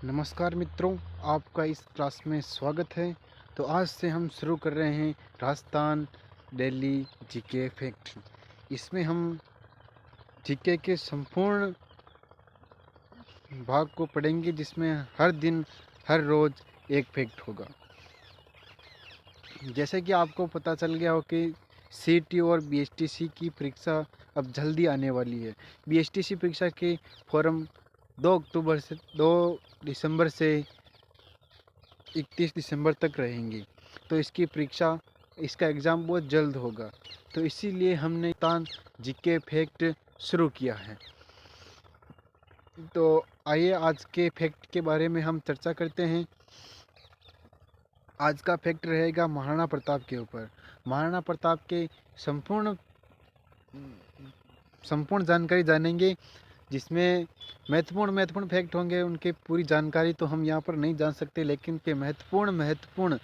नमस्कार मित्रों, आपका इस क्लास में स्वागत है। तो आज से हम शुरू कर रहे हैं राजस्थान दिल्ली जीके फैक्ट। इसमें हम जीके के संपूर्ण भाग को पढ़ेंगे, जिसमें हर दिन हर रोज़ एक फैक्ट होगा। जैसे कि आपको पता चल गया हो कि सीटी और बीएसटीसी की परीक्षा अब जल्दी आने वाली है। बीएसटीसी परीक्षा के फॉर्म 2 दिसंबर से 31 दिसंबर तक रहेंगे। तो इसकी परीक्षा, इसका एग्ज़ाम बहुत जल्द होगा। तो इसीलिए हमने तान जीके फैक्ट शुरू किया है। तो आइए आज के फैक्ट के बारे में हम चर्चा करते हैं। आज का फैक्ट रहेगा महाराणा प्रताप के ऊपर। महाराणा प्रताप के संपूर्ण संपूर्ण जानकारी जानेंगे, जिसमें महत्वपूर्ण फैक्ट होंगे। उनके पूरी जानकारी तो हम यहाँ पर नहीं जान सकते, लेकिन के महत्वपूर्ण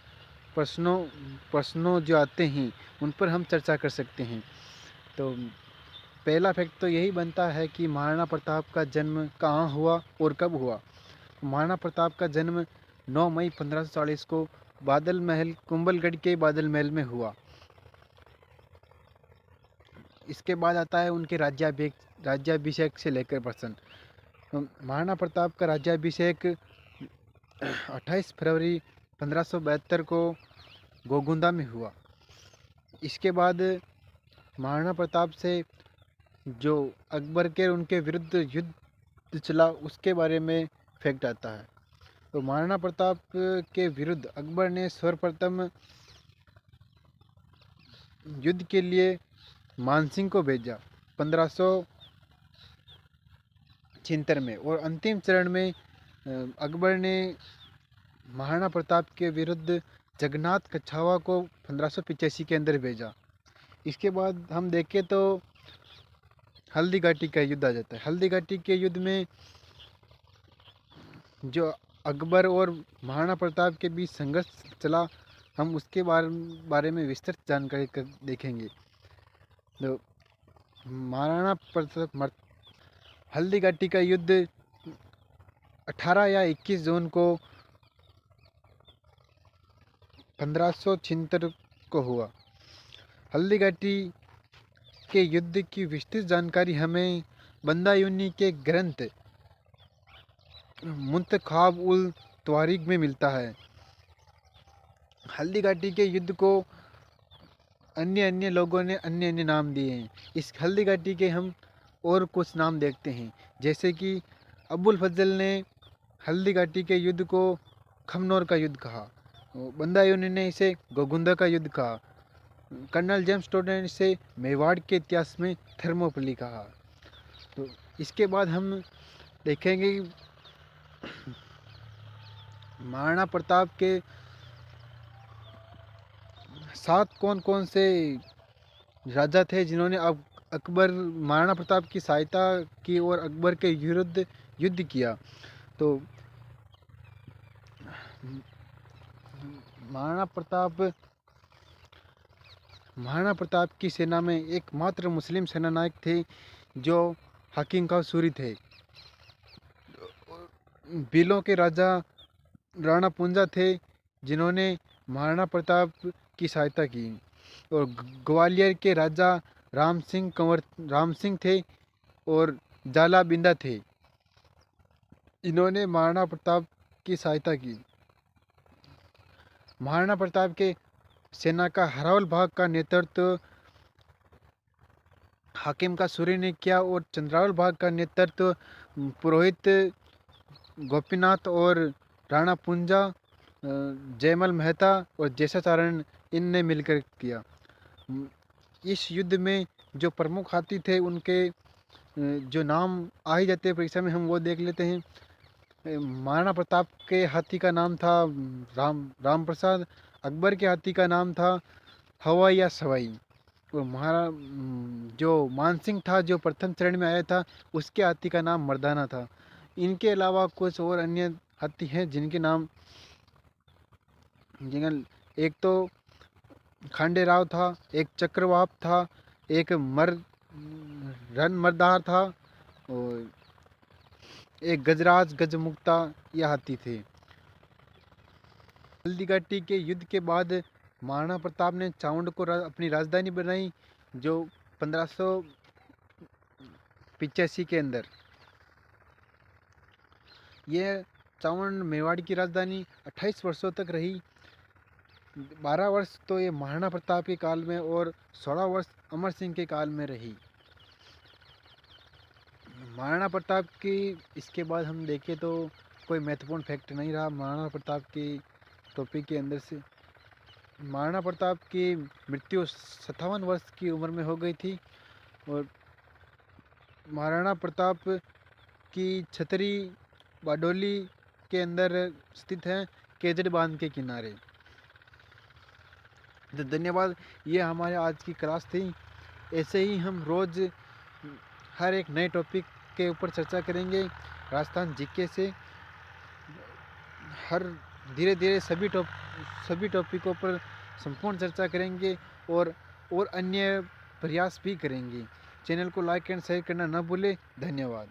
प्रश्नों जो आते हैं उन पर हम चर्चा कर सकते हैं। तो पहला फैक्ट तो यही बनता है कि महाराणा प्रताप का जन्म कहाँ हुआ और कब हुआ। महाराणा प्रताप का जन्म 9 मई 1540 को बादल महल, कुंभलगढ़ के बादल महल में हुआ। इसके बाद आता है उनके राज्याभिषेक से लेकर प्रश्न। महाराणा प्रताप का राज्याभिषेक 28 फरवरी 1572 को गोगुंदा में हुआ। इसके बाद महाराणा प्रताप से जो अकबर के उनके विरुद्ध युद्ध चला, उसके बारे में फैक्ट आता है। तो महाराणा प्रताप के विरुद्ध अकबर ने सर्वप्रथम युद्ध के लिए मानसिंह को भेजा 1576 में, और अंतिम चरण में अकबर ने महाराणा प्रताप के विरुद्ध जगन्नाथ कछावा को 1585 के अंदर भेजा। इसके बाद हम देखें तो हल्दी घाटी का युद्ध आ जाता है। हल्दी घाटी के युद्ध में जो अकबर और महाराणा प्रताप के बीच संघर्ष चला, हम उसके बारे में विस्तृत जानकारी देखेंगे। तो महाराणा प्रताप हल्दी घाटी का युद्ध 18 या 21 जून को 1576 को हुआ। हल्दी घाटी के युद्ध की विस्तृत जानकारी हमें बंदायूनी के ग्रंथ मुंतखाब उल तवारीख में मिलता है। हल्दी घाटी के युद्ध को अन्य लोगों ने अन्य नाम दिए हैं। इस हल्दी घाटी के हम और कुछ नाम देखते हैं, जैसे कि अबुल फजल ने हल्दी घाटी के युद्ध को खमनोर का युद्ध कहा, बंदायूनी ने इसे गोगुंदा का युद्ध कहा, कर्नल जेम्स टोड ने इसे मेवाड़ के इतिहास में थर्मोपली कहा। तो इसके बाद हम देखेंगे महाराणा प्रताप के साथ कौन कौन से राजा थे जिन्होंने अब अकबर महाराणा प्रताप की सहायता की और अकबर के विरुद्ध युद्ध किया। तो महाराणा प्रताप की सेना में एकमात्र मुस्लिम सेनानायक थे जो हकीम खां सूरी थे। भीलों के राजा राणा पुंजा थे जिन्होंने महाराणा प्रताप की सहायता की, और ग्वालियर के राजा राम सिंह थे और जाला बिंदा थे, इन्होंने महाराणा प्रताप की सहायता की। महाराणा प्रताप के सेना का हरावल भाग का नेतृत्व हाकिम का सूरी ने किया, और चंद्रावल भाग का नेतृत्व पुरोहित गोपीनाथ और राणा पुंजा, जयमल मेहता और जैसाचारण, इनने मिलकर किया। इस युद्ध में जो प्रमुख हाथी थे, उनके जो नाम आ ही जाते हैं परीक्षा में, हम वो देख लेते हैं। महाराणा प्रताप के हाथी का नाम था राम प्रसाद, अकबर के हाथी का नाम था हवा या सवाई, और जो मानसिंह था, जो प्रथम चरण में आया था, उसके हाथी का नाम मर्दाना था। इनके अलावा कुछ और अन्य हाथी हैं जिनके नाम, एक तो खांडेराव था, एक चक्रवाप था, एक रन मरदार था, और एक गजराज गजमुक्ता ये हाथी थे। हल्दीघाटी के युद्ध के बाद महाराणा प्रताप ने चावंड को अपनी राजधानी बनाई, जो 1585 के अंदर। यह चावंड मेवाड़ की राजधानी 28 वर्षों तक रही। 12 वर्ष तो ये महाराणा प्रताप के काल में और 16 वर्ष अमर सिंह के काल में रही। महाराणा प्रताप की इसके बाद हम देखें तो कोई महत्वपूर्ण फैक्ट नहीं रहा महाराणा प्रताप की टॉपिक के अंदर से। महाराणा प्रताप की मृत्यु 57 वर्ष की उम्र में हो गई थी और महाराणा प्रताप की छतरी बारडोली के अंदर स्थित है, केजड़ी बांध के किनारे। तो धन्यवाद, ये हमारे आज की क्लास थी। ऐसे ही हम रोज़ हर एक नए टॉपिक के ऊपर चर्चा करेंगे राजस्थान जीके से। हर धीरे धीरे सभी टॉपिकों पर संपूर्ण चर्चा करेंगे और अन्य प्रयास भी करेंगे। चैनल को लाइक एंड शेयर करना न भूलें। धन्यवाद।